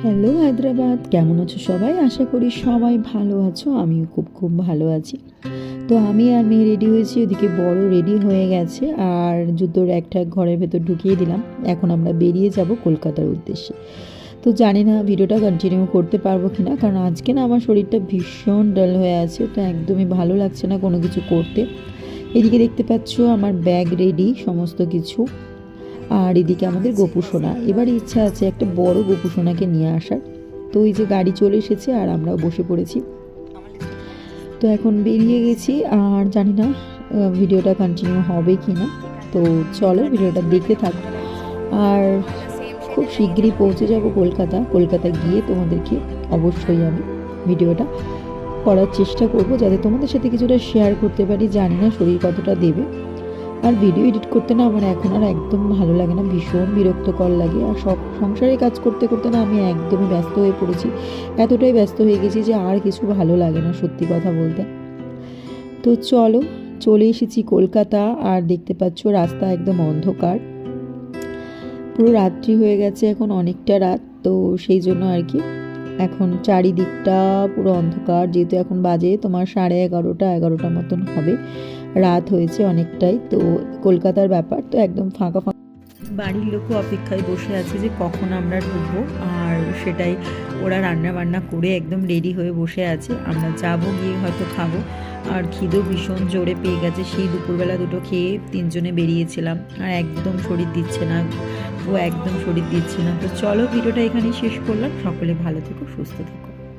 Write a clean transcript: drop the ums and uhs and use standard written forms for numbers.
Hello Hyderabad, কেমন আছো সবাই? আশা করি সবাই ভালো আছো। আমিও খুব ভালো আছি। তো আমি আর মেয়ে রেডি হয়েছি, ওদিকে বড় রেডি হয়ে গেছে আর জুতোর একটা ঘরের ভেতর ঢুকিয়ে দিলাম। এখন আমরা বেরিয়ে যাব কলকাতার উদ্দেশ্যে। তো জানি না ভিডিওটা কন্টিনিউ করতে পারবো কি না, কারণ আজকে না আমার শরীরটা ভীষণ ডাল হয়ে আছে, তো একদমই ভালো লাগছে না কোনো কিছু করতে। এদিকে দেখতে পাচ্ছ আমার ব্যাগ রেডি সমস্ত কিছু, আর এদিকে আমাদের গোপুসোনা। এবার ইচ্ছা আছে একটা বড় গোপুসোনাকে নিয়ে আসার। তো এই যে গাড়ি চলে এসেছে আর আমরাও বসে পড়েছি। তো এখন বেরিয়ে গেছি আর জানি না ভিডিওটা কন্টিনিউ হবে কি না। তো চলো ভিডিওটা দেখতে থাকো। আর খুব শীঘ্রই পৌঁছে যাব কলকাতা গিয়ে তোমাদেরকে অবশ্যই আমি ভিডিওটা করার চেষ্টা করব, যাতে তোমাদের সাথে কিছুটা শেয়ার করতে পারি। জানি না শরীর কতটা দেবে। আর ভিডিও এডিট করতে না আমার এখন আর একদম ভালো লাগে না, ভীষণ বিরক্তকর লাগে। আর সব সংসারে কাজ করতে করতে না আমি একদমই ব্যস্ত হয়ে পড়েছি, এতটাই ব্যস্ত হয়ে গেছি যে আর কিছু ভালো লাগে না সত্যি কথা বলতে। তো চলো, চলে এসেছি কলকাতা। আর দেখতে পাচ্ছ রাস্তা একদম অন্ধকার, পুরো রাত্রি হয়ে গেছে, এখন অনেকটা রাত। তো সেই জন্য আর কি এখন চারিদিকটা পুরো অন্ধকার, যেহেতু এখন বাজে তোমার 11:30 মতন হবে, রাত হয়েছে অনেকটাই। তো কলকাতার ব্যাপার তো একদম ফাঁকা ফাঁকা, বাড়ির লোকও অপেক্ষায় বসে আছে যে কখন আমরা ঢুকবো। আর সেটাই, ওরা রান্না বান্না করে একদম রেডি হয়ে বসে আছে, আমরা যাবো, গিয়ে হয়তো খাবো। আর খিদেও ভীষণ জোরে পেয়ে গেছে, সেই দুপুরবেলা দুটো খেয়ে তিনজনে বেরিয়েছিলাম, আর একদম শরীর দিচ্ছে না, ও একদম শরীর দিচ্ছে না। তো চলো ভিডিওটা এখানেই শেষ করলাম। সকলে ভালো থেকো, সুস্থ থেকো।